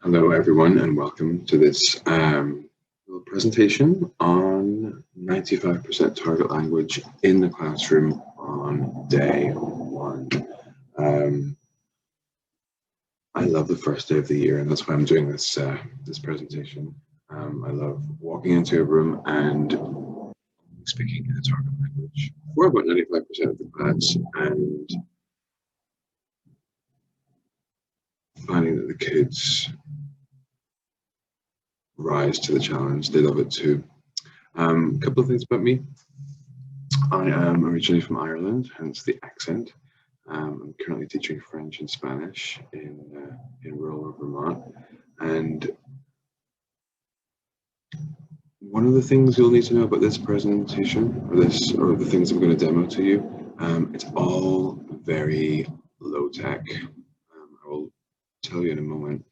Hello, everyone, and welcome to this little presentation on 95% target language in the classroom on day one. I love the first day of the year, and that's why I'm doing this this presentation. I love walking into a room and speaking in the target language for about 95% of the class, and finding that the kids rise to the challenge. They love it too. A couple of things about me. I am originally from Ireland, hence the accent. I'm currently teaching French and Spanish in rural Vermont. And one of the things you'll need to know about this presentation, or the things I'm going to demo to you, it's all very low tech. I will tell you in a moment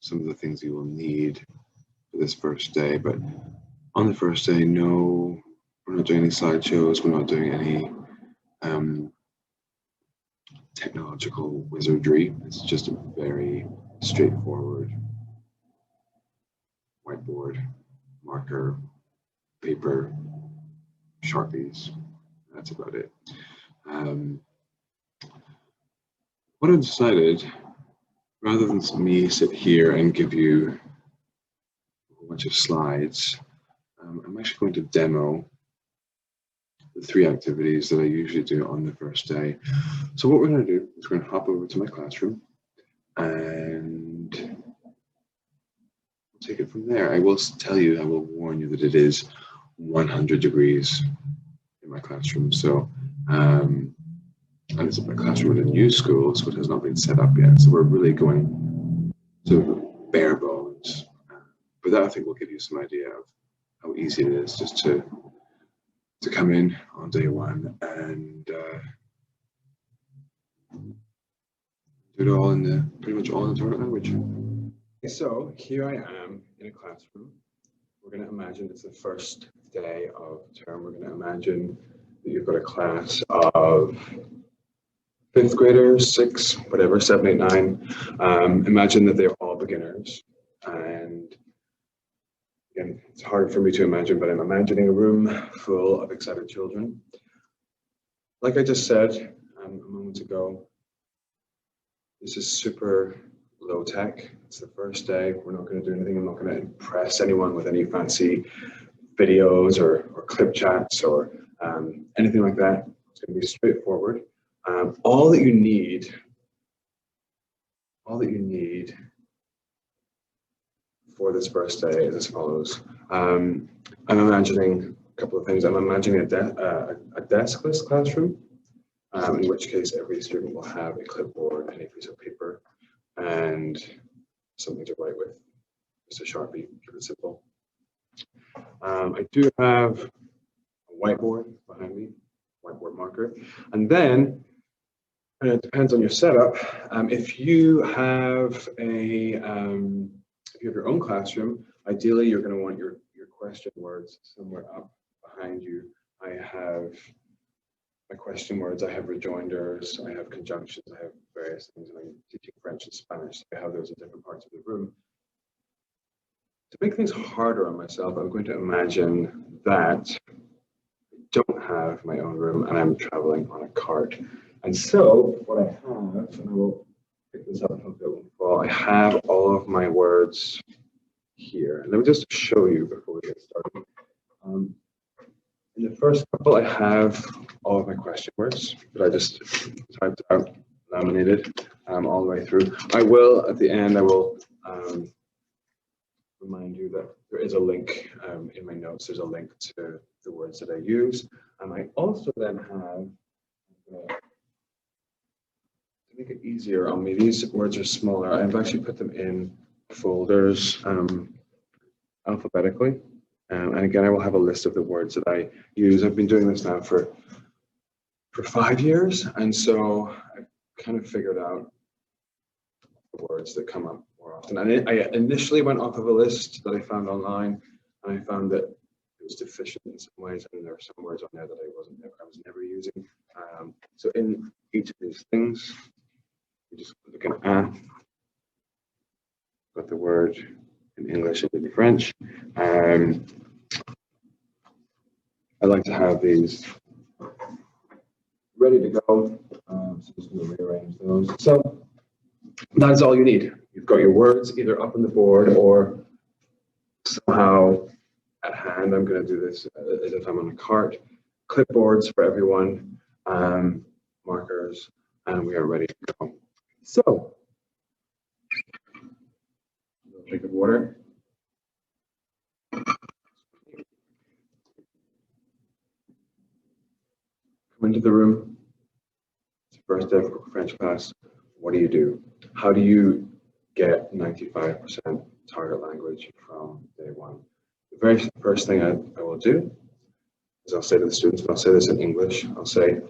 some of the things you will need for this first day, but on the first day, no, we're not doing any slideshows, we're not doing any technological wizardry. It's just a very straightforward whiteboard, marker, paper, Sharpies. That's about it. What I've decided, rather than me sit here and give you a whole bunch of slides, I'm actually going to demo the 3 activities that I usually do on the first day. So what we're going to do is we're going to hop over to my classroom and we'll take it from there. I will tell you, I will warn you that it is 100 degrees in my classroom. So, and it's my classroom in a new school, so it has not been set up yet. So we're really going to bare bones. But that I think will give you some idea of how easy it is just to come in on day one and do it all in pretty much all in the target language. So here I am in a classroom. We're going to imagine it's the first day of term. We're going to imagine that you've got a class of 5th graders, 6, whatever, 7, 8, 9. Imagine that they're all beginners. And again, it's hard for me to imagine, but I'm imagining a room full of excited children. Like I just said a moment ago, this is super low tech. It's the first day. We're not going to do anything. I'm not going to impress anyone with any fancy videos or clip chats or anything like that. It's going to be straightforward. All that you need for this first day is as follows. I'm imagining a couple of things. I'm imagining a deskless classroom, in which case every student will have a clipboard and a piece of paper and something to write with, just a Sharpie, keep it simple. I do have a whiteboard behind me, whiteboard marker, and then it depends on your setup. If you have your own classroom, ideally you're going to want your question words somewhere up behind you. I have my question words, I have rejoinders, I have conjunctions, I have various things, and I'm teaching French and Spanish, so I have those in different parts of the room. To make things harder on myself, I'm going to imagine that I don't have my own room and I'm traveling on a cart. And so what I have, and I will pick this up and hopefully it won't fall, I have all of my words here. And let me just show you before we get started. In the first couple, I have all of my question words that I just typed out, laminated all the way through. I will, at the end, I will remind you that there is a link in my notes. There's a link to the words that I use. And I also then have, to make it easier on me, these words are smaller. I've actually put them in folders alphabetically. And again, I will have a list of the words that I use. I've been doing this now for 5 years. And so I've kind of figured out the words that come up more often. And I initially went off of a list that I found online, and I found that it was deficient in some ways, and there were some words on there that I was never using. So in each of these things, you're just looking at got the word in English and in French. I like to have these ready to go. So just going to rearrange those. So that's all you need. You've got your words either up on the board or somehow at hand. I'm going to do this as if I'm on a cart. Clipboards for everyone, markers, and we are ready to go. So, a drink of water. Come into the room. It's your first day of French class. What do? How do you get 95% target language from day one? The very first thing I will do is I'll say to the students, and I'll say this in English, I'll say,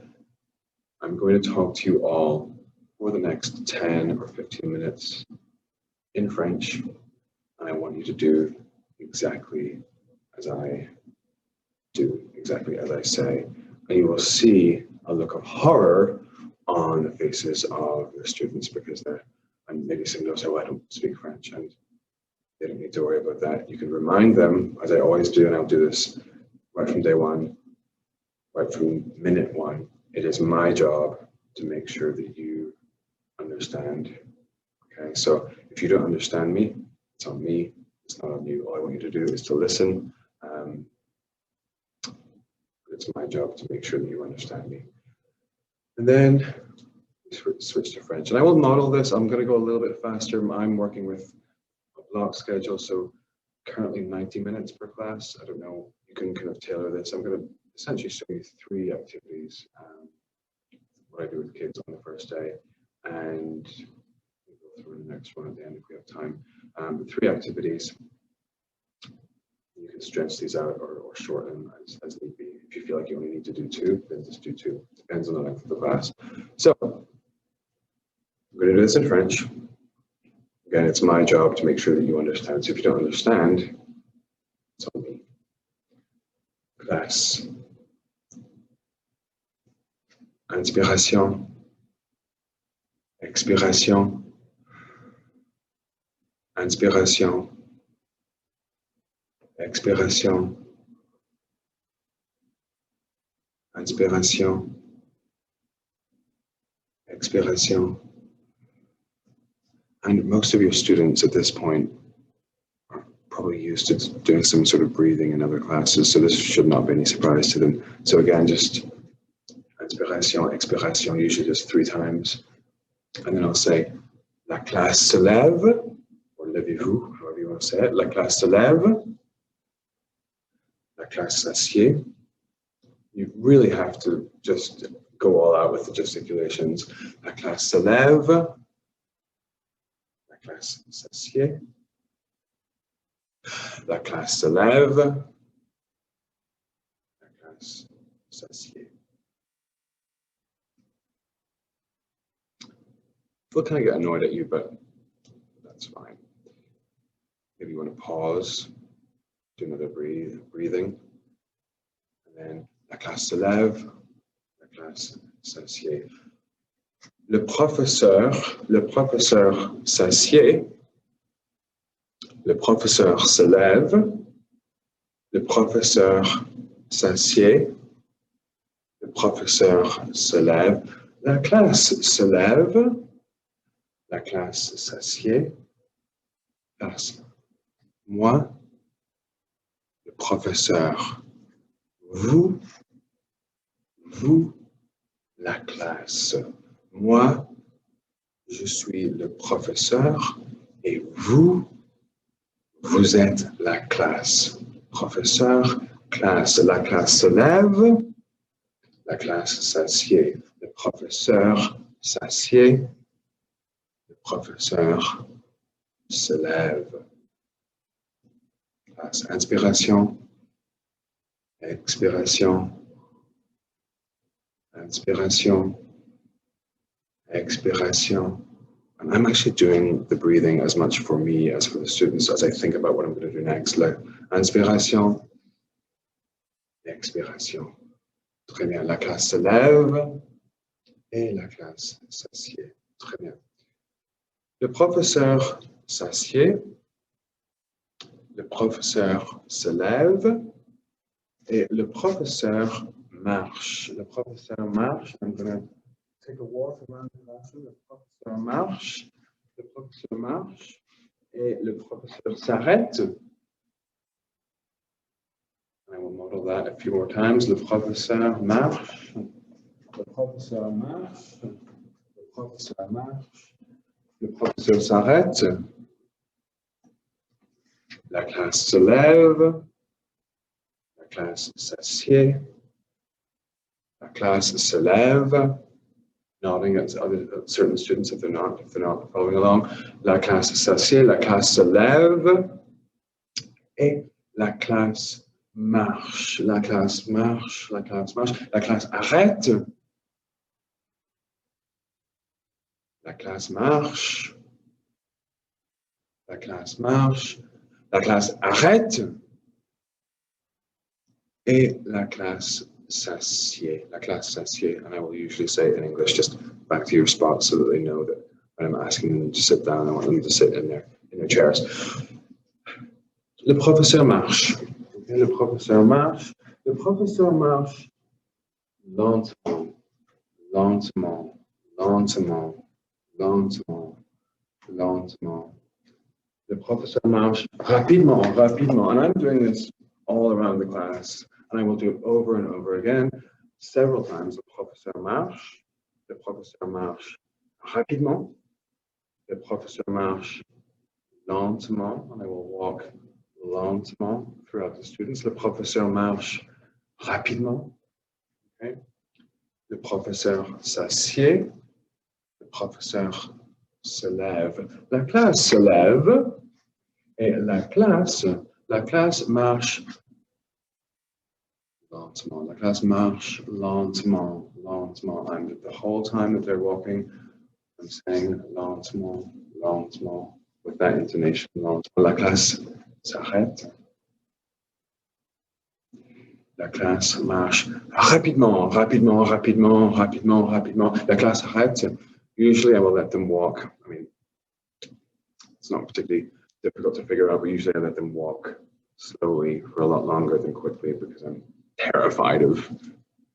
I'm going to talk to you all for the next 10 or 15 minutes in French, and I want you to do exactly as I do, exactly as I say. And you will see a look of horror on the faces of the students because and maybe some of them say, well, I don't speak French, and they don't need to worry about that. You can remind them, as I always do, and I'll do this right from day one, right from minute one. It is my job to make sure that you understand. Okay, so if you don't understand me, it's on me, it's not on you. All I want you to do is to listen. It's my job to make sure that you understand me. And then switch to French. And I will model this. I'm going to go a little bit faster. I'm working with a block schedule, so currently 90 minutes per class. I don't know, you can kind of tailor this. I'm going to essentially show you 3 activities, what I do with kids on the first day, and we'll go through the next one at the end if we have time. 3 activities. You can stretch these out or shorten as need be. If you feel like you only need to do 2, then just do 2. Depends on the length of the class. So I'm going to do this in French. Again, it's my job to make sure that you understand. So if you don't understand, it's on me. Classe. Inspiration. Expiration. Inspiration. Expiration. Inspiration. Expiration. And most of your students at this point are probably used to doing some sort of breathing in other classes, so this should not be any surprise to them. So again, just inspiration, expiration, usually just 3 times. And then I'll say, la classe se lève, or levez-vous, however you want to say it. La classe se lève. La classe s'assied. You really have to just go all out with the gesticulations. La classe se lève. La classe s'assied. La classe se lève. La classe s'assied. They'll kind of get annoyed at you, but that's fine. Maybe you want to pause, do another breathing, and then la classe se lève, la classe s'assied. Le professeur s'assied, le professeur se lève, le professeur s'assied, le professeur se lève, la classe se lève, la classe s'assied, classe. Moi, le professeur, vous, la classe. Moi, je suis le professeur et vous êtes la classe. Professeur, classe. La classe se lève, la classe s'assied. Le professeur s'assied, le professeur se lève. Classe. Inspiration, expiration, inspiration, expiration. And I'm actually doing the breathing as much for me as for the students as I think about what I'm going to do next. Like, inspiration, expiration. Très bien. La classe se lève et la classe s'assied. Très bien. Le professeur s'assied. Le professeur se lève. Et le professeur marche. Le professeur marche. I'm going to take a walk around the classroom. Le professeur marche. Le professeur marche. Et le professeur s'arrête. I will model that a few more times. Le professeur marche. Le professeur marche. Le professeur marche. Le professeur s'arrête. La classe se lève. La classe s'assied. La classe se lève. Nodding at certain students if they're not following along. La classe s'assied. La classe se lève. Et la classe marche. La classe marche. La classe marche. La classe arrête. La classe marche. La classe marche. La classe arrête. Et la classe s'assied. La classe s'assied. And I will usually say it in English, just back to your spot so that they know that when I'm asking them to sit down, I want them to sit in their chairs. Le professeur marche. Le professeur marche. Le professeur marche lentement, lentement, lentement, lentement, lentement. Le professeur marche rapidement, rapidement. And I'm doing this all around the class. And I will do it over and over again, several times. Le professeur marche. Le professeur marche rapidement. Le professeur marche lentement. And I will walk lentement throughout the students. Le professeur marche rapidement. Okay. Le professeur s'assied. Le professeur se lève. La classe se lève et la classe marche lentement. La classe marche lentement, lentement. And the whole time that they're walking, I'm saying lentement, lentement, with that intonation, lentement. La classe s'arrête. La classe marche rapidement, rapidement, rapidement, rapidement, rapidement. La classe arrête. Usually I will let them walk. I mean, it's not particularly difficult to figure out, but usually I let them walk slowly for a lot longer than quickly because I'm terrified of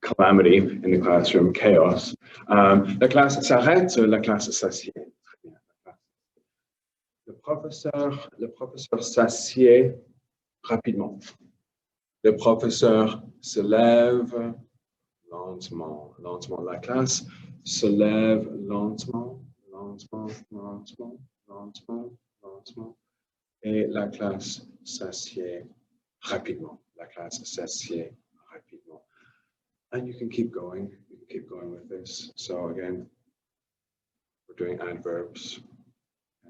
calamity in the classroom, chaos. La classe s'arrête, la classe s'assied. Le professeur s'assied rapidement. Le professeur se lève lentement, lentement. La classe se lève lentement, lentement, lentement, lentement, lentement. Et la classe s'assied rapidement. La classe s'assied rapidement. And you can keep going. You can keep going with this. So again, we're doing adverbs,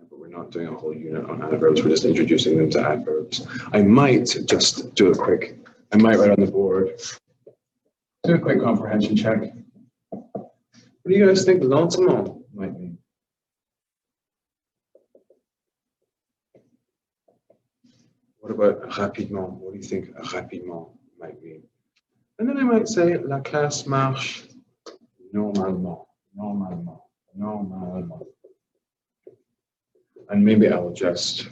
but we're not doing a whole unit on adverbs. We're just introducing them to adverbs. I might just do a quick, I might write on the board, do a quick comprehension check. What do you guys think lentement might mean? What about rapidement? What do you think rapidement might mean? And then I might say la classe marche normalement, normalement, normalement. And maybe I will just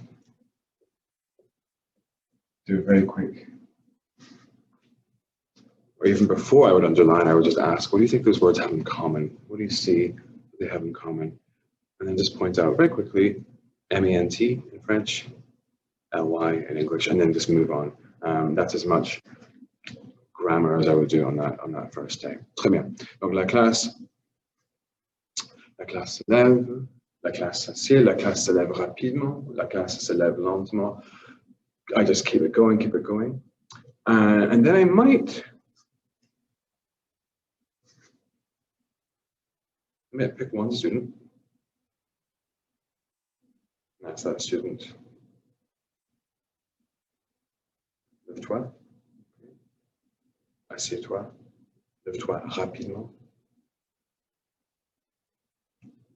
do it very quick. Or even before I would underline, I would just ask, what do you think those words have in common? What do you see they have in common? And then just point out very quickly, M-E-N-T in French, L-Y in English, and then just move on. That's as much grammar as I would do on that first day. Très bien. Donc la classe se lève, la classe s'assied, la classe se lève rapidement, la classe se lève lentement. I just keep it going, keep it going. And then I might pick one student. That's that student. Lève-toi. Assieds-toi. Lève-toi rapidement.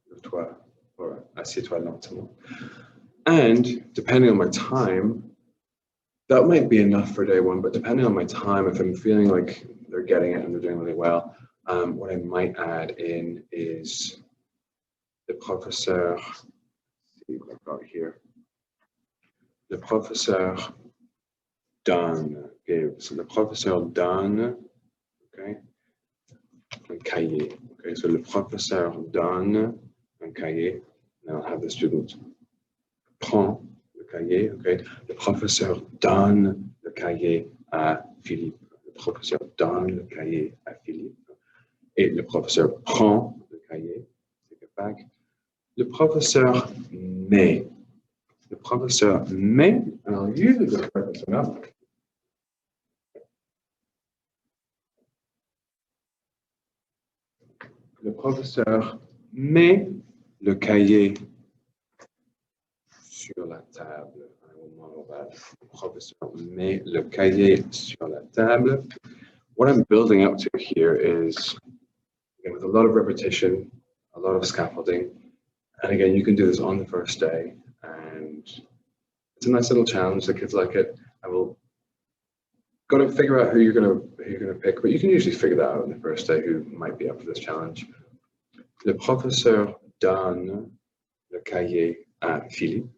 Lève-toi or assieds-toi lentement. And depending on my time, that might be enough for day one, but depending on my time, if I'm feeling like they're getting it and they're doing really well, what I might add in is le professeur see what I've got here. Le professeur donne, okay, so le professeur donne, okay, un cahier, okay, so le professeur donne un cahier, and I'll have the student prend le cahier, okay, le professeur donne le cahier à Philippe, le professeur donne le cahier à Philippe, et le professeur prend le cahier, take it back, le professeur met. Le professeur met, and I'll usually just write this one up. Le professeur met le cahier sur la table. I will model that. Le professeur met le cahier sur la table. What I'm building up to here is, again, with a lot of repetition, a lot of scaffolding, and again, you can do this on the first day, and it's a nice little challenge. The kids like it. I will got to figure out who you're gonna pick, but you can usually figure that out on the first day who might be up for this challenge. Le professeur donne le cahier à Philippe.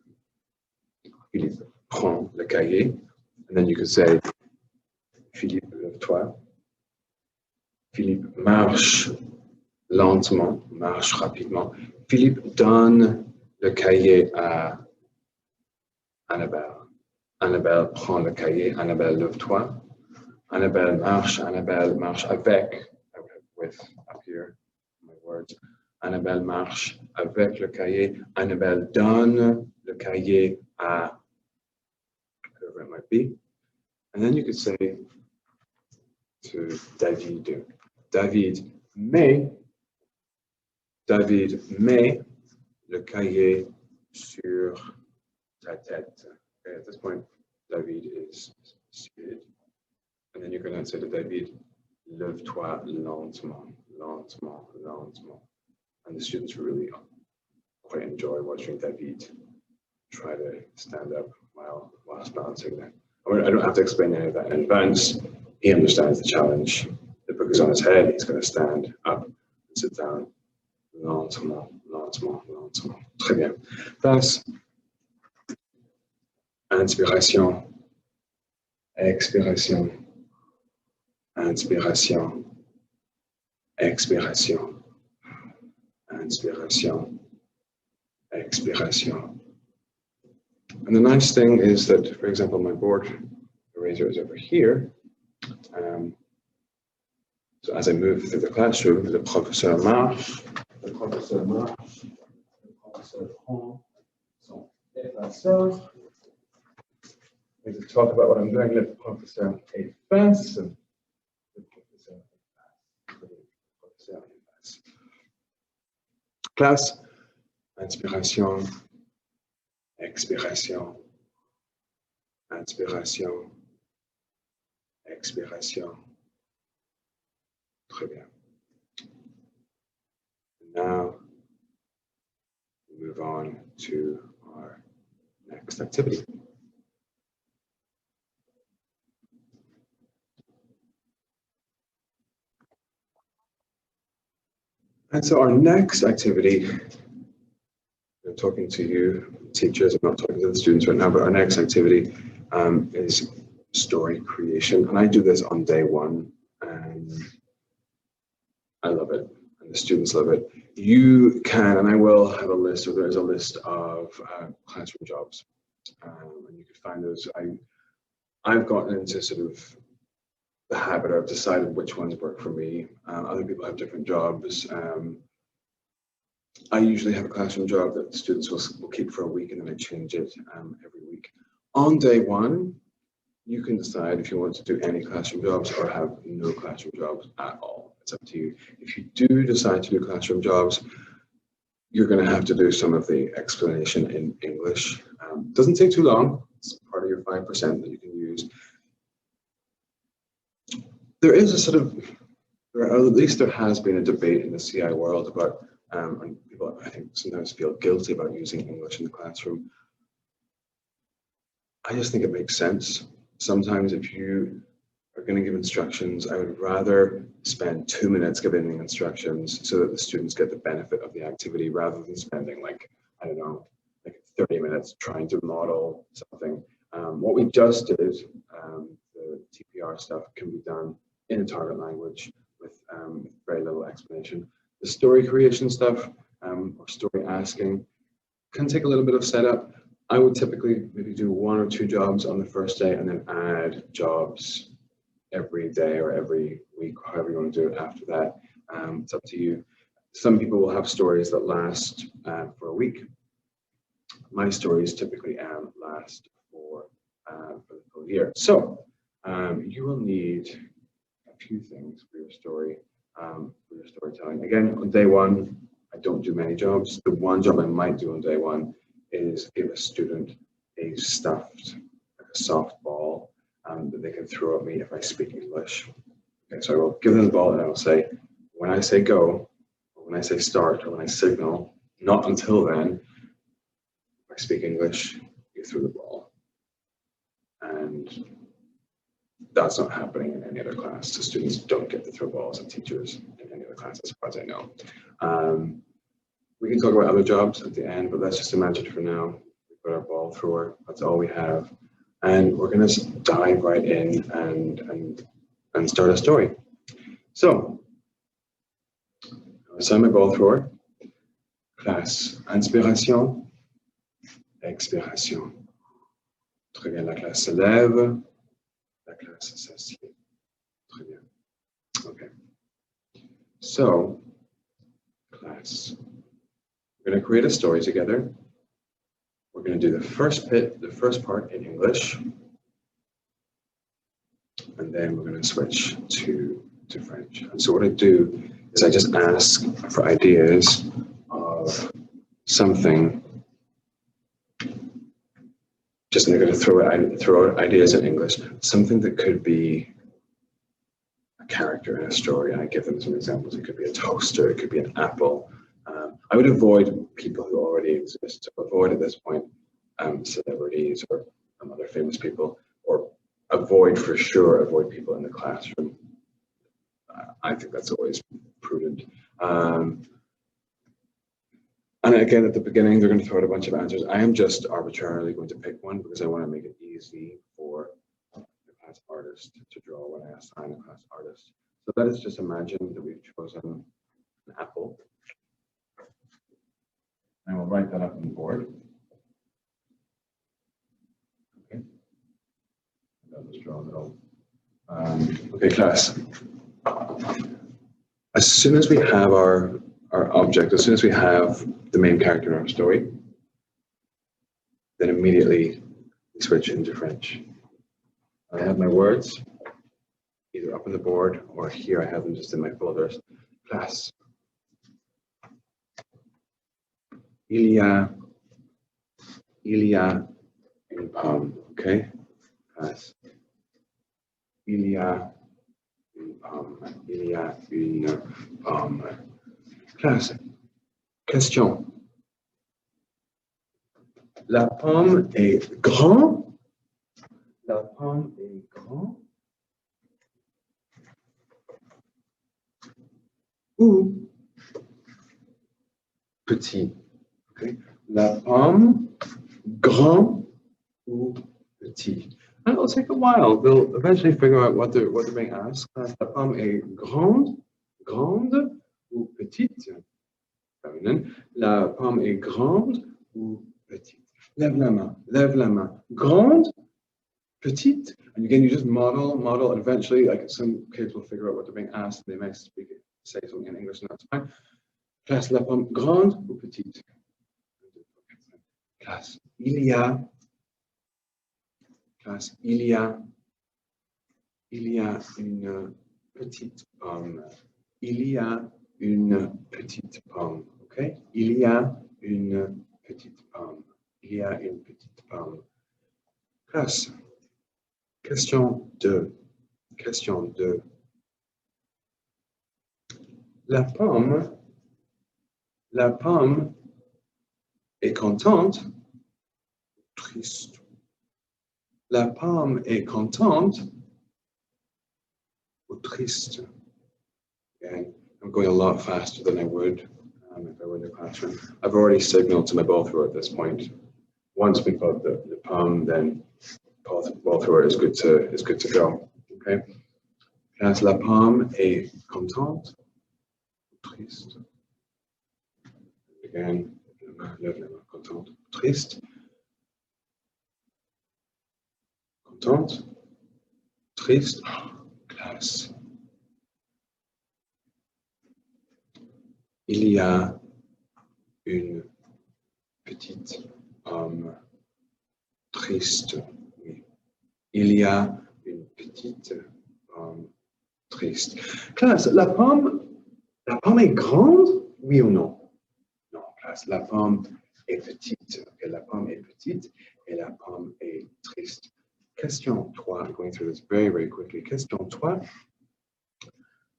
Philippe prend le cahier, and then you could say, Philippe, lève-toi. Philippe marche lentement, marche rapidement. Philippe donne le cahier à Annabelle. Annabelle prend le cahier. Annabelle, lève-toi. Annabelle marche avec, with up here, my words. Annabelle marche avec le cahier. Annabelle donne le cahier à whoever it might be. And then you could say to David, David met le cahier sur ta tête. Okay, at this point, David is seated. And then you're going to say to David, lève-toi lentement, lentement, lentement. And the students really quite enjoy watching David try to stand up whilst balancing that. I don't have to explain any of that in advance. He understands the challenge. The book is on his head. He's going to stand up and sit down lentement, lentement, lentement. Très bien. Place. Inspiration. Expiration. Inspiration. Expiration. Inspiration. Expiration. And the nice thing is that, for example, my board eraser is over here. So as I move through the classroom, le professeur marche, le professeur marche, le professeur prend son effaceur. I need to talk about what I'm doing. Le professeur efface. Le professeur efface. Le professeur efface. Classe, inspiration, expiration, inspiration, expiration. Très bien. Now, we move on to our next activity. And so our next activity, I'm talking to you, teachers, I'm not talking to the students right now, but our next activity is story creation. And I do this on day one, and I love it, and the students love it. You can, and I will have a list, or there's a list of classroom jobs, and you can find those. I've gotten into sort of the habit of deciding which ones work for me. Other people have different jobs. I usually have a classroom job that the students will keep for a week, and then I change it every week. On day one, you can decide if you want to do any classroom jobs or have no classroom jobs at all. It's up to you. If you do decide to do classroom jobs, you're going to have to do some of the explanation in English. Doesn't take too long. It's part of your 5% that you can use. There is a sort of, or at least there has been a debate in the CI world about, and people I think sometimes feel guilty about using English in the classroom. I just think it makes sense. Sometimes if you are going to give instructions, I would rather spend 2 minutes giving the instructions so that the students get the benefit of the activity rather than spending like, I don't know, like 30 minutes trying to model something. What we just did, the TPR stuff can be done in a target language with very little explanation. The story creation stuff or story asking can take a little bit of setup. I would typically maybe do 1 or 2 jobs on the first day and then add jobs every day or every week, however you want to do it after that. It's up to you. Some people will have stories that last for a week. My stories typically last for the full year. So you will need a few things for your story, for your storytelling. Again, on day 1, I don't do many jobs. The one job I might do on day 1 is give a student a stuffed, like a soft ball that they can throw at me if I speak English. Okay, so I will give them the ball and I will say, when I say go, or when I say start, or when I signal, not until then, if I speak English, you throw the ball. And that's not happening in any other class. So students don't get to throw balls at teachers in any other class, as far as I know. We can talk about other jobs at the end, but let's just imagine for now, we've got our ball thrower, that's all we have. And we're going to dive right in and start a story. So, my ball thrower. Classe, inspiration, expiration. Très bien, la classe se lève, la classe s'assied. Très bien. Okay. So, class, we're going to create a story together. We're going to do the first part in English, and then we're going to switch to French. And so what I do is I just ask for ideas of something. Just going to throw out ideas in English, something that could be a character in a story, and I give them some examples. It could be a toaster, it could be an apple. I would avoid people who already exist. So avoid at this point celebrities or other famous people, or avoid people in the classroom. I think that's always prudent. And again, at the beginning, they're going to throw out a bunch of answers. I am just arbitrarily going to pick one because I want to make it easy for the class artist to draw when I assign a class artist. So let us just imagine that we've chosen an apple. And we'll write that up on the board. Okay. I'll just draw it all. Okay, class. As soon as we have our object, as soon as we have the main character in our story, then immediately we switch into French. I have my words either up on the board or here I have them just in my folders. Class. Il y a une pomme, okay? Class. Il y a une pomme. Il y a une pomme. Classe. Question. La pomme est grande. La pomme est grande. Ou petit. Okay. La pomme grand ou petit. And it'll take a while. They'll eventually figure out what they're being asked. La pomme est grande ou petite. Feminine. La pomme est grande ou petite. Lève la main. Lève la main. Grande, petite. And again, you just model, and eventually, like some kids will figure out what they're being asked. They may say something in English, and that's fine. Classe, la pomme grande ou petite. Classe, il y a. Classe, il y a une petite pomme. Il y a une petite pomme. Okay? Il y a une petite pomme. Il y a une petite pomme. Classe. Question 2. Question 2. La pomme est contente ou triste? La pomme est contente ou triste? Okay. I'm going a lot faster than I would if I were in the classroom. I've already signaled to my ball thrower at this point once we've got the poem, then ball thrower is good to go. Okay. Classe, la pomme est contente, triste. Again, lève la main, contente, triste. Contente, triste, classe. Il y a une petite pomme triste. Oui. Il y a une petite pomme triste. Classe, la pomme est grande, oui ou non? Non, classe, la pomme est petite. Okay, la pomme est petite et la pomme est triste. Question 3, I'm going through this very, very quickly. Question 3.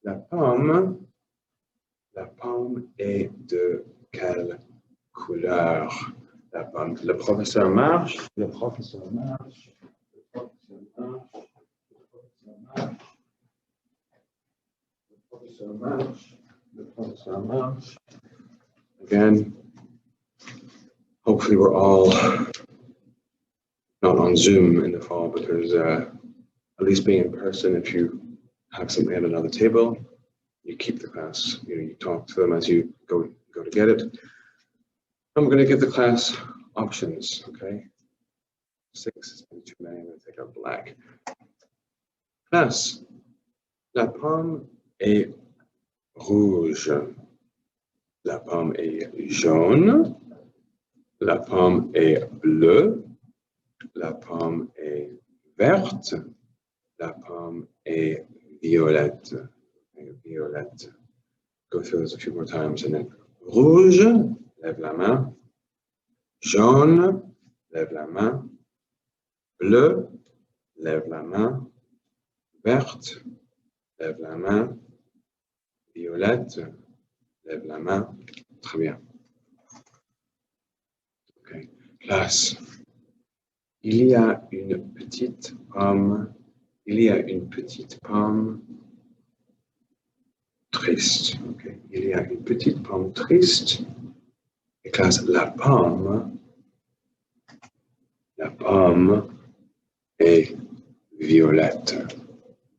La pomme est de quelle couleur? La pomme. Le professeur marche, le professeur marche, le professeur marche, le professeur marche, le professeur marche. Again, hopefully we're all not on Zoom in the fall, but there's at least being in person. If you have something at another table, you keep the class, you talk to them as you go to get it. I'm going to give the class options, okay? 6 is too many, I'm going to take out black. Classe, la pomme est rouge, la pomme est jaune, la pomme est bleue, la pomme est verte, la pomme est violette. Violette. Go through this a few more times and then rouge, lève la main, jaune, lève la main, bleu, lève la main, verte, lève la main, violette, lève la main. Très bien. Okay. Classe. Il y a une petite pomme triste. Okay. Il y a une petite pomme triste. Et classe, la pomme est violette.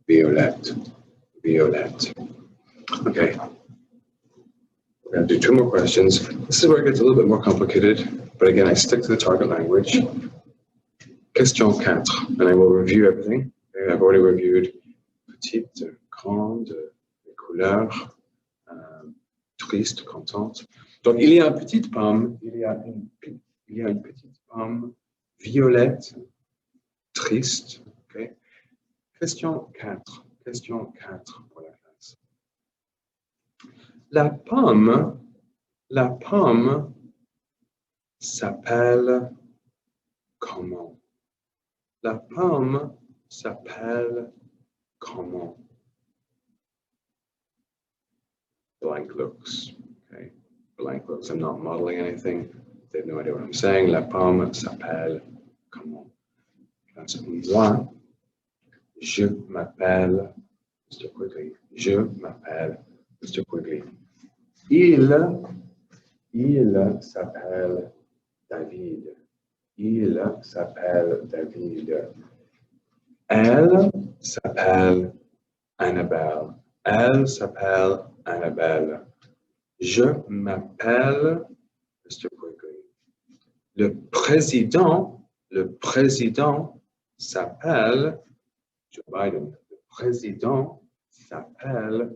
Violette. Violette. Okay. We're going to do 2 more questions. This is where it gets a little bit more complicated, but again, I stick to the target language. Question 4, and I will review everything. I've already reviewed petite, grande, les couleurs, triste, contente. Donc, il y a une petite pomme, violette, triste. Okay. Question 4 pour la classe. La pomme s'appelle comment? La pomme s'appelle comment? Blank looks. Okay. Blank looks. I'm not modeling anything. They have no idea what I'm saying. La pomme s'appelle comment? That's moi. Je m'appelle Mr. Quigley. Je m'appelle Mr. Quigley. Il s'appelle David. Il s'appelle David. Elle s'appelle Annabelle. Elle s'appelle Annabelle. Je m'appelle Mr. Quigley. Le président s'appelle Joe Biden. Le président s'appelle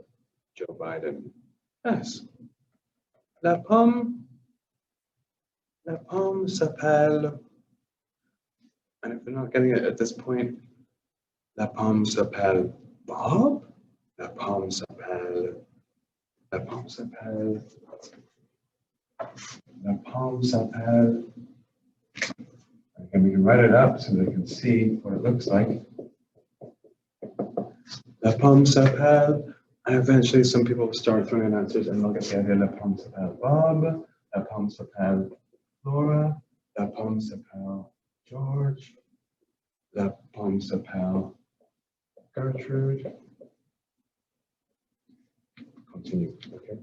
Joe Biden. Yes. La pomme s'appelle, and if you're not getting it at this point, la pomme s'appelle Bob. La pomme s'appelle, I can write it up so they can see what it looks like. La pomme s'appelle, and eventually some people will start throwing in answers and they'll get the idea. La pomme s'appelle Bob. La pomme s'appelle Laura. La pomme s'appelle George. La pomme s'appelle Gertrude. Continue, okay?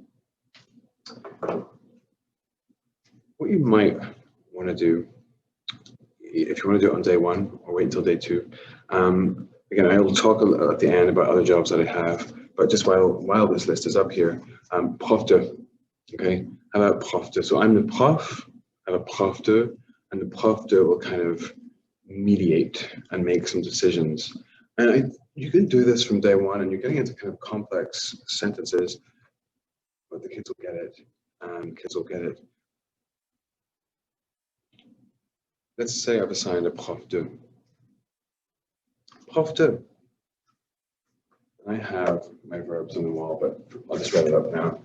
What you might want to do if you want to do it on day one or wait until day two. Again, I will talk at the end about other jobs that I have, but just while this list is up here, prof de, okay? How about prof de? So I'm the prof, I have a prof de, and the prof de will kind of mediate and make some decisions. And you can do this from day one, and you're getting into kind of complex sentences, but the kids will get it, and kids will get it. Let's say I've assigned a prof de. Prof de. I have my verbs on the wall, but I'll just write it up now.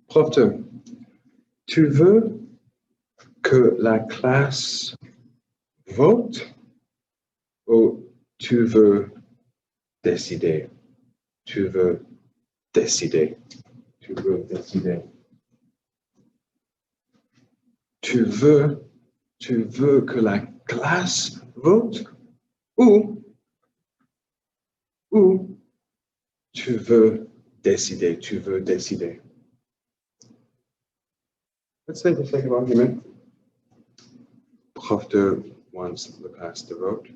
Prof de, tu veux que la classe vote ou tu veux décider? Tu veux décider. Tu veux décider. Tu veux que la classe vote ou tu veux décider. Tu veux décider. Let's say for the sake of argument, prof de wants the class to vote.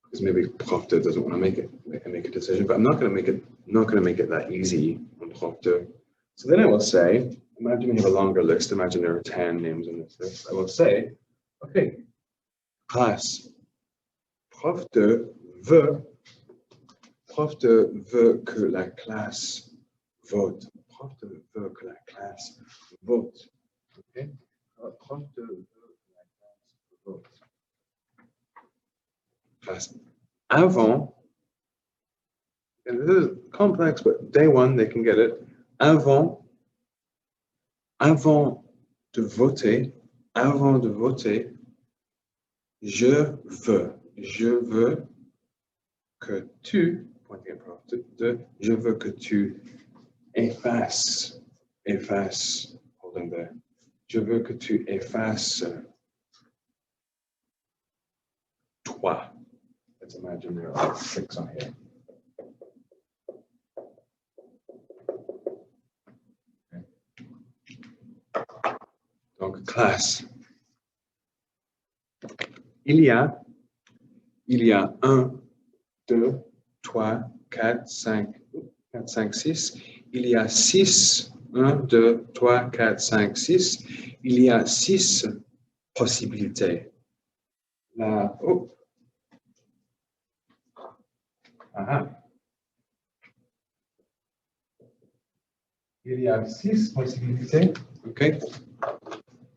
Because maybe prof de doesn't want to make a decision, but I'm not going to make it that easy on prof de. So then I will say, imagine we have a longer list. Imagine there are 10 names on this list. I will say, okay, class, prof de veut que la classe vote. Prof de veut que la classe vote. Okay? Prof de veut que la classe vote. Class avant, and this is complex, but day one they can get it. Avant de voter, je veux que tu, pointing at prof de, je veux que tu effaces, hold on there. Je veux que tu effaces toi. Let's imagine there are 6 on here. Okay. Donc, classe. Il y a 1, 2, 3, 4, 5, 6. Il y a 6. 1, 2, 3, 4, 5, 6. Il y a 6 possibilités. La, oh. Aha. Il y a 6 possibilités. OK.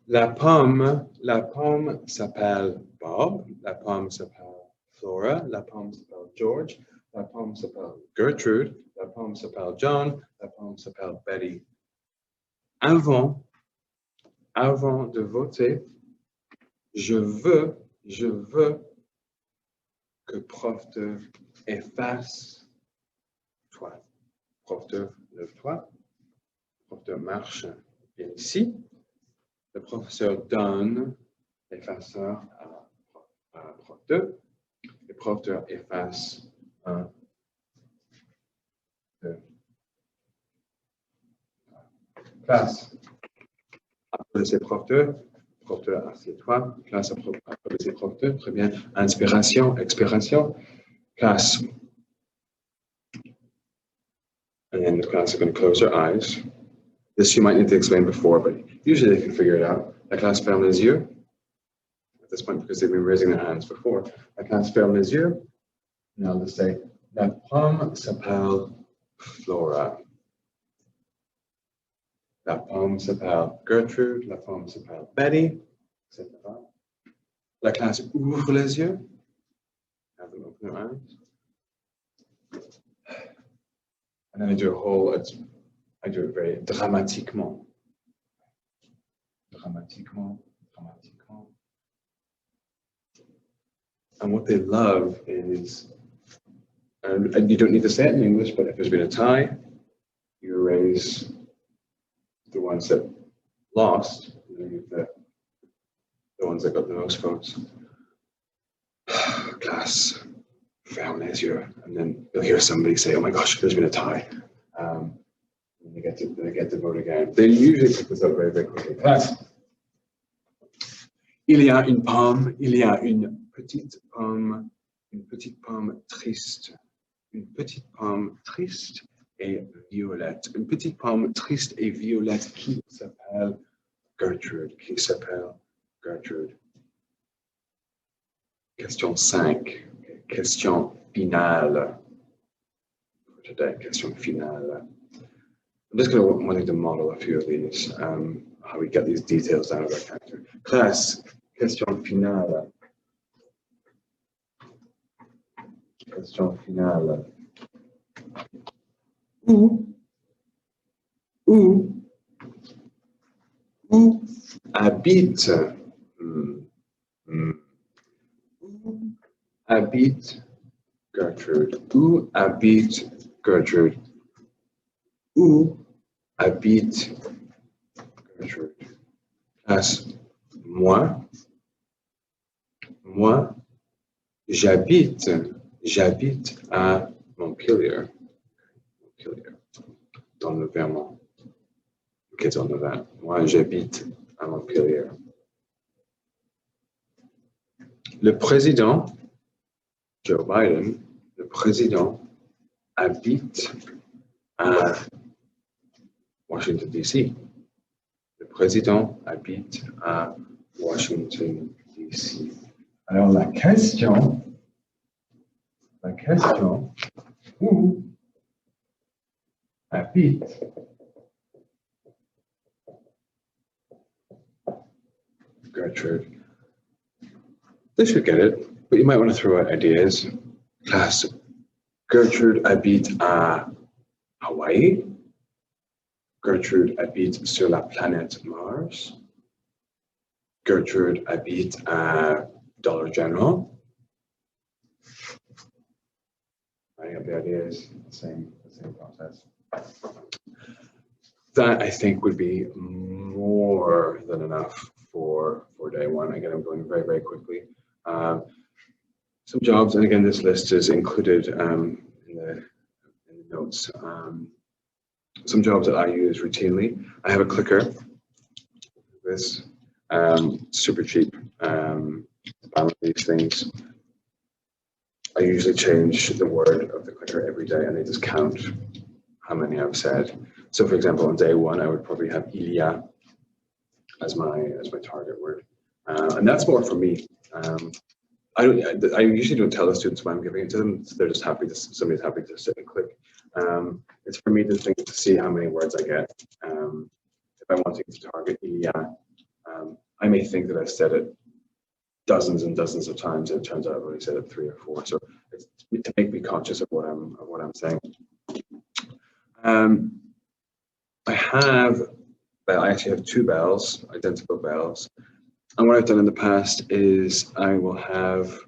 La pomme s'appelle Bob. La pomme s'appelle Flora. La pomme s'appelle George. La pomme s'appelle Gertrude. La pomme s'appelle John. La pomme s'appelle Betty. Avant de voter, je veux que prof de efface toi. Prof de lève-toi. Prof de marche bien ici. Le professeur donne l'effaceur à prof de. Le prof de efface 1, 2. Classe. Applaudissez prof de. Prof de, assieds-toi. Classe, applaudissez prof de. Très bien. Inspiration, expiration. Class. And then the class are going to close their eyes. This you might need to explain before, but usually they can figure it out. La classe ferme les yeux. At this point, because they've been raising their hands before. La classe ferme les yeux. Now let's say, la pomme s'appelle Flora. La pomme s'appelle Gertrude. La pomme s'appelle Betty. Etc. La classe ouvre les yeux. Have them open their eyes. And then I do I do it very dramatiquement. Dramatiquement. And what they love is, and you don't need to say it in English, but if there's been a tie, you raise the ones that lost, and then you get the ones that got the most votes. Classe ferme les yeux, and then you'll hear somebody say, "Oh my gosh, there's been a tie." And they get to vote again. They usually pick this up very, very quickly. Class. Il y a une pomme, il y a une petite pomme triste. Une petite pomme triste et violette. Une petite pomme triste et violette qui s'appelle Gertrude. Qui s'appelle Gertrude. Question 5. Question finale. For today, question finale. I'm just going to wanting to model a few of these, how we get these details down of our character. Class, question finale. Question finale. Où habite, où habite Gertrude? Où habite Gertrude? Où habite Gertrude? Classe, moi, j'habite à Montpellier, dans le Vermont. Ok, dans le Vermont. Moi, j'habite à Montpellier. Le président, Joe Biden, le président habite à Washington, D.C. Le président habite à Washington, D.C. Alors, la question, où habite Gertrude? They should get it, but you might want to throw out ideas. Class, Gertrude habite à Hawaii. Gertrude habite sur la planète Mars. Gertrude habite à Dollar General. I have the ideas, the same process. That I think would be more than enough for day one. Again, I'm going very, very quickly. Some jobs, and again, this list is included in the notes. Some jobs that I use routinely. I have a clicker. This super cheap. To balance these things. I usually change the word of the clicker every day, and they just count how many I've said. So, for example, on day one, I would probably have il y a as my target word, and that's more for me. I usually don't tell the students when I'm giving it to them. So they're just happy. Somebody's happy to sit and click. It's for me to think to see how many words I get. If I'm wanting to target il y a, I may think that I've said it dozens and dozens of times, and it turns out I've only said it 3 or 4. So it's to make me conscious of what I'm saying. I actually have 2 bells, identical bells. And what I've done in the past is I will have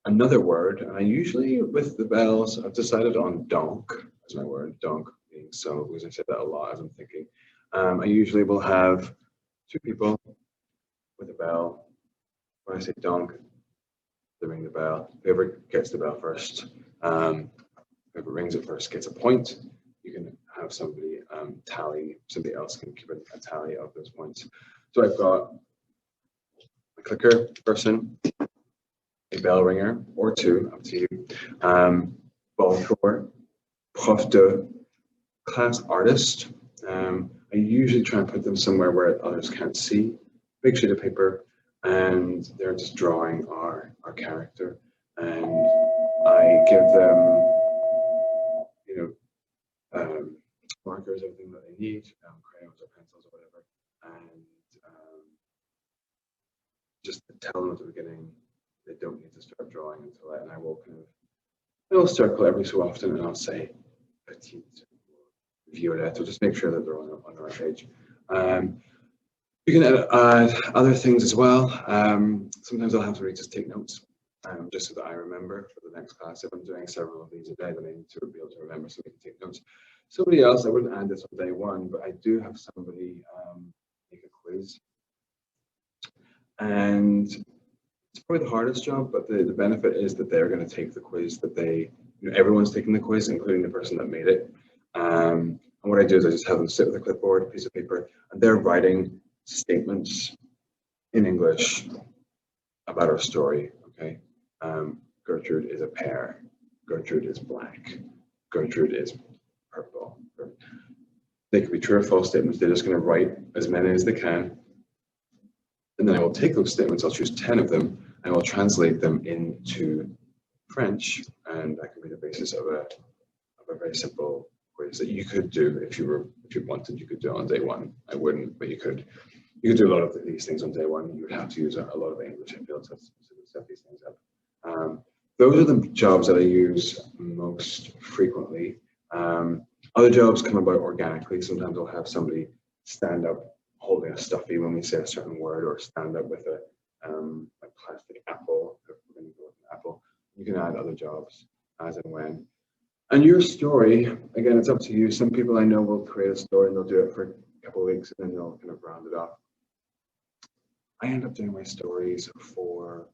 another word, and I usually, with the bells, I've decided on donc as my word, donc being so, because I said that a lot as I'm thinking. I usually will have 2 people with a bell. When I say donc, they ring the bell. Whoever gets the bell first, whoever rings it first gets a point. You can have somebody tally, somebody else can give a tally of those points. So I've got a clicker person, a bell ringer, or 2, up to you, ball prof de, class artist. I usually try and put them somewhere where others can't see. Big sheet of paper, and they're just drawing our character. And I give them, markers, everything that they need, crayons or pencils or whatever, and just tell them at the beginning they don't need to start drawing until that. And I will I'll circle every so often, and I'll say petite, violette, so just make sure that they're on the right page. You can add other things as well. Sometimes I'll have to just take notes, just so that I remember for the next class. If I'm doing several of these a day, then I need to be able to remember, so we can take notes. Somebody else, I wouldn't add this on day one, but I do have somebody make a quiz. And It's probably the hardest job, but the benefit is that they're going to take the quiz that everyone's taking the quiz, including the person that made it. And what I do is I just have them sit with a clipboard, a piece of paper, and they're writing statements in English about our story. Okay, Gertrude is a pear. Gertrude is black. Gertrude is purple. They could be true or false statements. They're just going to write as many as they can. And then I will take those statements, I'll choose 10 of them, and I will translate them into French. And that can be the basis of a very simple quiz that you could do if you wanted. You could do it on day one. I wouldn't, but you could do a lot of these things on day one. You would have to use a lot of English and field to set these things up. Those are the jobs that I use most frequently. Other jobs come about organically. Sometimes I'll have somebody stand up holding a stuffy when we say a certain word, or stand up with a plastic apple. If we're going to go with an apple, you can add other jobs as and when. And your story, again, it's up to you. Some people I know will create a story and they'll do it for a couple of weeks and then they'll kind of round it off. I end up doing my stories for,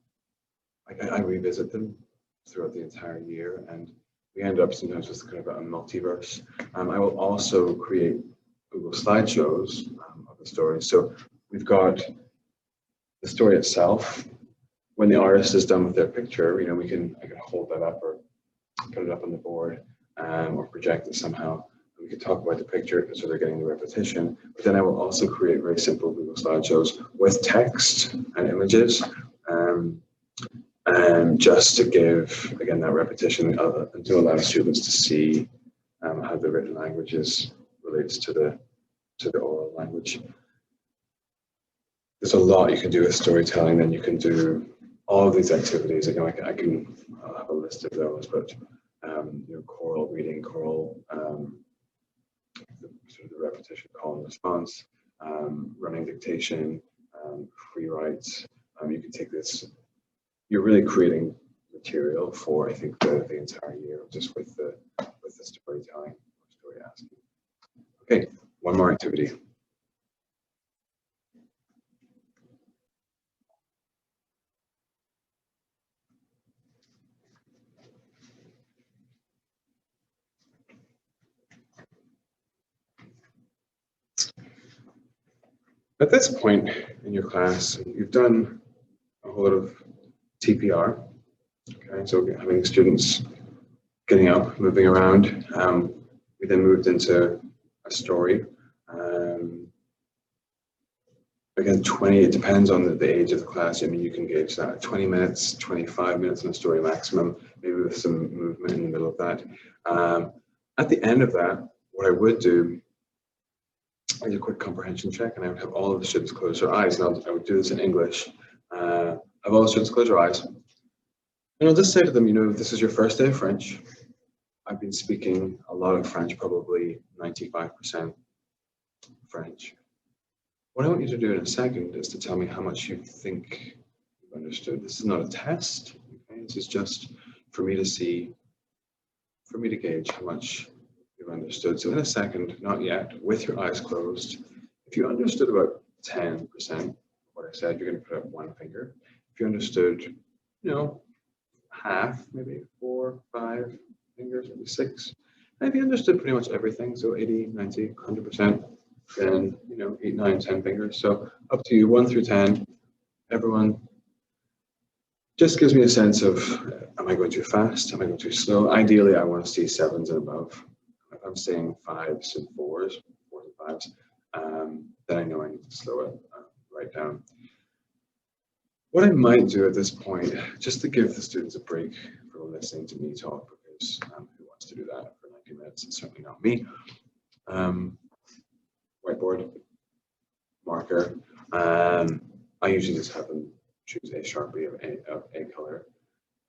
I revisit them throughout the entire year, and we end up sometimes with kind of a multiverse. I will also create Google slideshows of the story. So we've got the story itself. When the artist is done with their picture, I can hold that up or put it up on the board, or project it somehow. We could talk about the picture so they're getting the repetition. But then I will also create very simple Google slideshows with text and images, and just to give, again, that repetition and to allow students to see how the written languages relates to the oral language. There's a lot you can do with storytelling. Then you can do all of these activities. Again, I'll have a list of those, but choral reading, choral, the repetition, call and response, running dictation, free writes. You can take this. You're really creating material for, I think, the entire year, just with the storytelling, story asking. Okay, one more activity. At this point in your class, you've done a whole lot of TPR. Okay, so having students getting up, moving around. We then moved into a story. Again, it depends on the age of the class. You can gauge that 20 minutes, 25 minutes in a story maximum, maybe with some movement in the middle of that. At the end of that, what I would do is a quick comprehension check, and I would have all of the students close their eyes. And I would do this in English. Have all the students close their eyes. And I'll just say to them, this is your first day of French. I've been speaking a lot of French, probably 95% French. What I want you to do in a second is to tell me how much you think you've understood. This is not a test. Okay? This is just for me to gauge how much you've understood. So in a second, not yet, with your eyes closed, if you understood about 10% of what I said, you're going to put up one finger. If you understood, half, maybe 4, 5 fingers, maybe 6. And if you understood pretty much everything, so 80, 90, 100%, then 8, 9, 10 fingers. So up to you, 1 through 10. Everyone just gives me a sense of, am I going too fast? Am I going too slow? Ideally, I want to see 7s and above. If I'm saying 5s and 4s, 4s and 5s, then I know I need to slow it right down. What I might do at this point, just to give the students a break from listening to me talk, because who wants to do that for 90 minutes? It's certainly not me. Whiteboard, marker. I usually just have them choose a Sharpie of a color.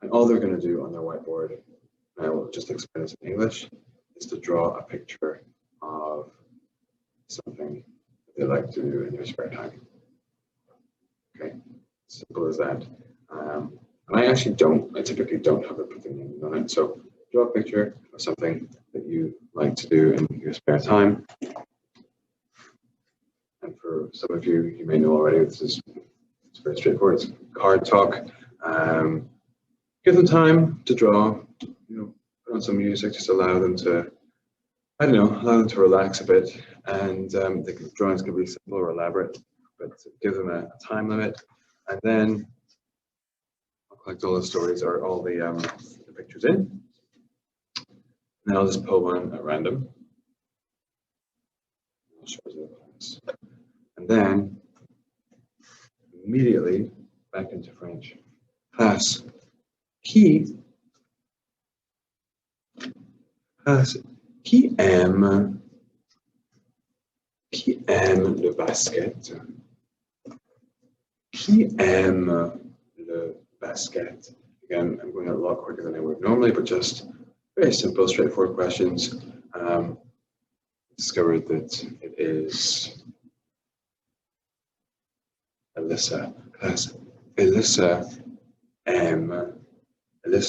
And all they're going to do on their whiteboard, and I will just explain this in English, is to draw a picture of something that they like to do in their spare time. Okay, simple as that. And I typically don't have them put their name on it. So draw a picture of something that you like to do in your spare time. And for some of you, you may know already, it's very straightforward. It's card talk. Give them time to draw, put on some music, just allow them to, I don't know, allow them to relax a bit. And the drawings can be simple or elaborate, but give them a time limit. And then I'll collect all the stories or all the pictures in. And then I'll just pull one at random. I'll show you the class. And then immediately back into French. Class, qui aime le basket? Qui aime le basket? Again, I'm going a lot quicker than I would normally, but just very simple, straightforward questions. Discovered that it is Alyssa. Class, Alyssa aime le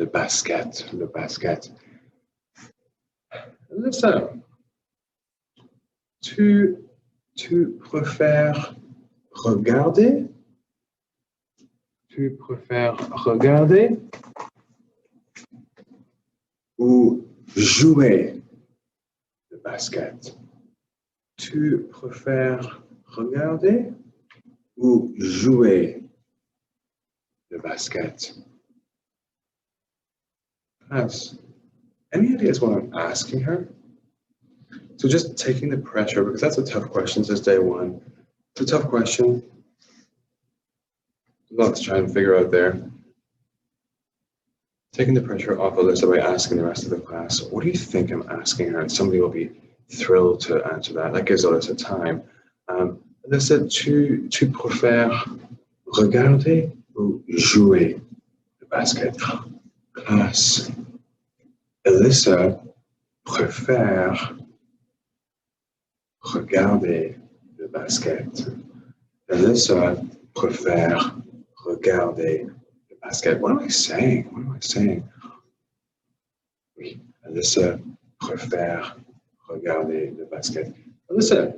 basket. Alyssa, tu préfères regarder? Tu préfères regarder ou jouer le basket? Tu préfères regarder ou jouer le basket? Class, any ideas what I'm asking her? So just taking the pressure, because that's a tough question since day one. It's a tough question. A lot to try and figure out there. Taking the pressure off Alyssa by asking the rest of the class, what do you think I'm asking her? And somebody will be thrilled to answer that. That gives Alyssa time. Alyssa, tu préfères regarder ou jouer le basket? Class. Alyssa préfère regarder le basket. Alyssa préfère regarder le basket. What am I saying? Oui, Alyssa préfère regarder le basket. Alyssa,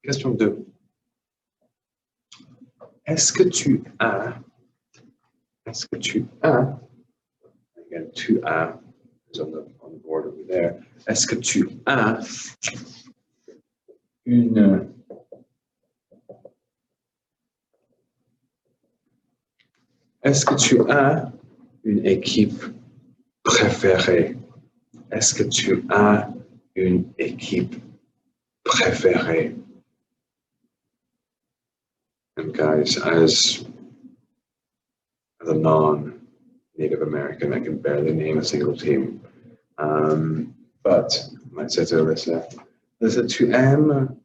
question 2. Est-ce que tu as, again, tu as is on the board over there. Est-ce que tu as une équipe préférée? Est-ce que tu as une équipe préférée? And guys, as a non-Native American, I can barely name a single team. But I might say to Alyssa, tu aimes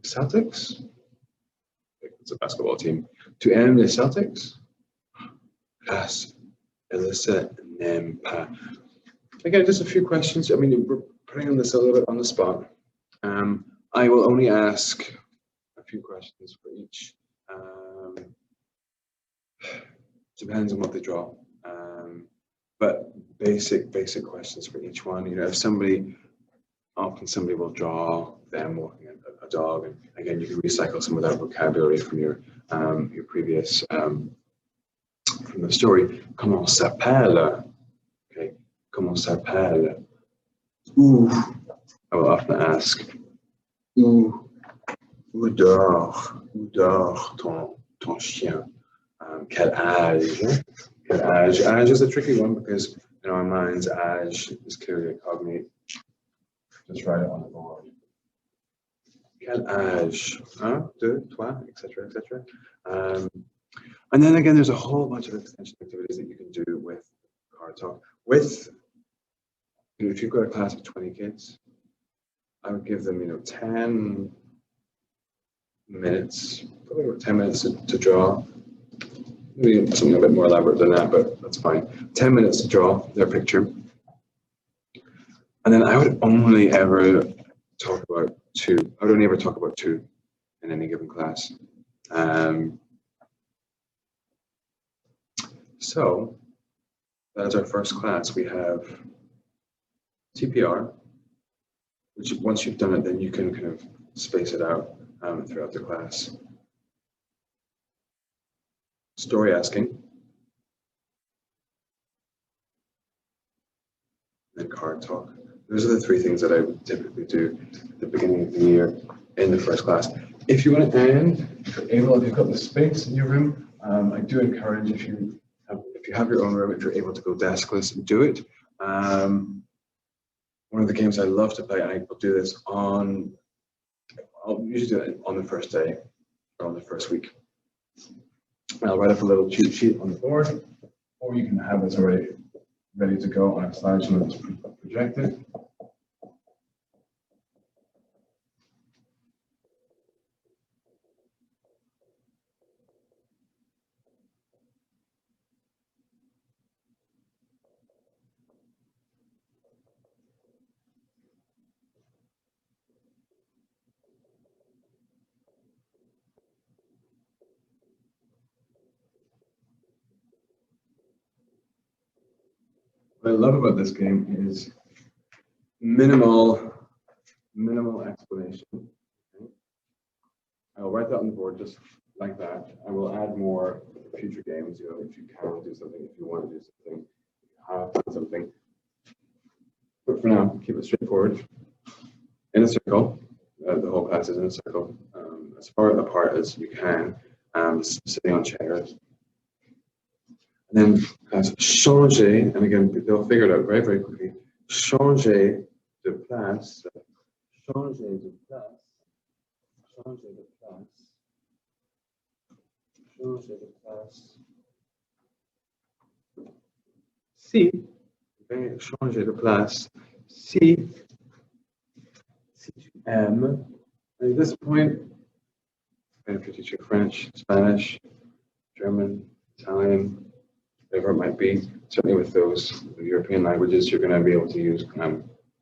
Celtics? It's a basketball team. Tu aimes les Celtics? Yes. Alyssa n'aime pas. Again, just a few questions. I mean, we're putting on this a little bit on the spot. I will only ask a few questions for each. Depends on what they draw. But basic questions for each one. If often somebody will draw them walking a dog, and again, you can recycle some of that vocabulary from your previous from the story. Comment s'appelle? Okay, comment s'appelle? Où? I will often ask. Où dort ton chien? Quel âge? Âge is a tricky one because in our minds, âge is clearly a cognate. Just write it on the board. Quel âge? Un, deux, trois, etc., etc. And then again, there's a whole bunch of extension activities that you can do with card talk. If you've got a class of 20 kids, I would give them, 10 minutes, probably about 10 minutes to draw. Maybe something a bit more elaborate than that, but that's fine. 10 minutes to draw their picture. And then I would only ever talk about two. I would only ever talk about two in any given class. So that's our first class. We have TPR, which once you've done it, then you can kind of space it out throughout the class. story asking, and card talk. Those are the three things that I would typically do at the beginning of the year in the first class. If you want to end, if you're able, if you've got the space in your room, I do encourage if you have your own room, if you're able to go deskless, do it. One of the games I love to play, and I will do this on, I'll usually do it on the first day or on the first week. I'll write up a little cheat sheet on the board, or you can have this already ready to go on a slideshow that's projected. What I love about this game is minimal explanation. Okay. I'll write that on the board just like that. I will add more future games, you know, if you can do something, if you want to do something, if you have done something. But for now, keep it straightforward. In a circle, the whole class is in a circle, as far apart as you can, sitting on chairs. And then changer, and again, they'll figure it out very, very quickly. Changer de place, changer de place, changer de place, changer de place. Si, okay, changer de place. Si tu aimes. And at this point, if you're teaching French, Spanish, German, Italian, whatever it might be, certainly with those European languages, you're going to be able to use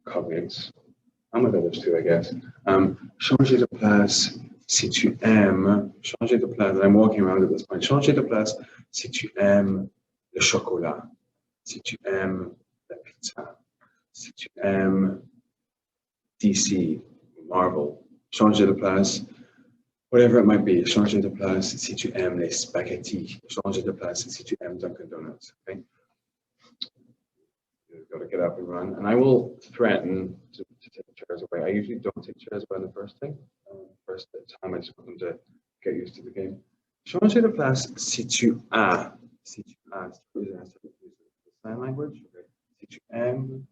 cognates, and with others too, I guess. Changer de place si tu aimes. Changer de place, and I'm walking around at this point. Changer de place si tu aimes le chocolat, si tu aimes la pizza, si tu aimes DC, Marvel. Changer de place, whatever it might be. Changer de place si tu aimes les spaghetti. Changer de place si tu aimes Dunkin' Donuts. Okay. You've got to get up and run. And I will threaten to take chairs away. I usually don't take chairs away on the first thing. First time, I just want them to get used to the game. Changer de place si tu as. Si tu as. Sign language. Okay. Si tu aimes.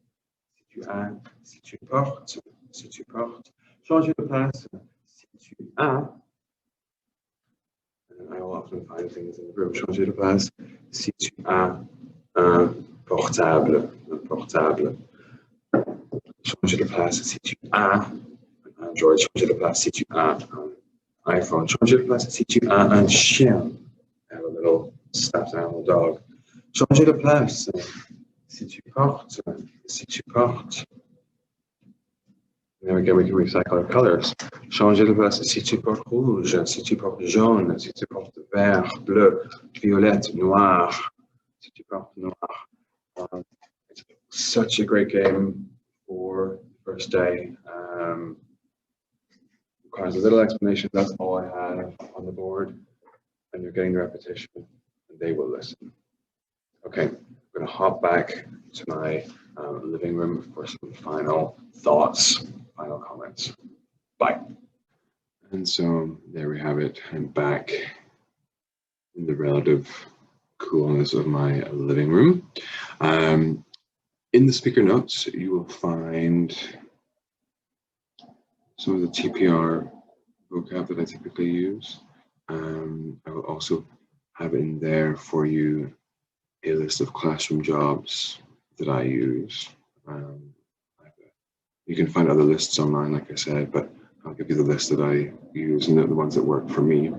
Si tu as. Si tu portes. Si tu portes. Changer de place si tu as. And I will often find things in the room. Changer de place si tu as un portable. Un portable. Changer de place si tu as un Android. Changer de place si tu as un iPhone. Changer de place si tu as un chien. I have a little stuffed animal dog. Changer de place si tu portes. Si tu portes. And then again, we can recycle our colors. Changer de place si tu portes rouge, si tu portes jaune, si tu portes vert, bleu, violette, noir, si tu portes noir. It's such a great game for the first day. Requires a little explanation. That's all I have on the board. And you're getting the repetition, and they will listen. Okay, I'm going to hop back to my living room for some final thoughts, final comments. Bye. And so there we have it. I'm back in the relative coolness of my living room. In the speaker notes, you will find some of the TPR vocab that I typically use. I will also have in there for you a list of classroom jobs that I use. You can find other lists online, like I said, but I'll give you the list that I use and the ones that work for me.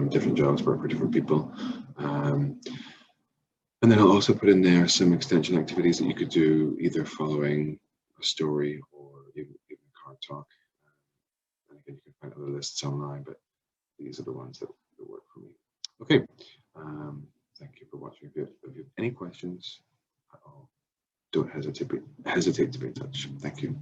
Different jobs work for different people. And then I'll also put in there some extension activities that you could do either following a story or even card talk. And again, you can find other lists online, but these are the ones that work for me. Okay, thank you for watching. If you have any questions at all, don't hesitate to be in touch. Thank you.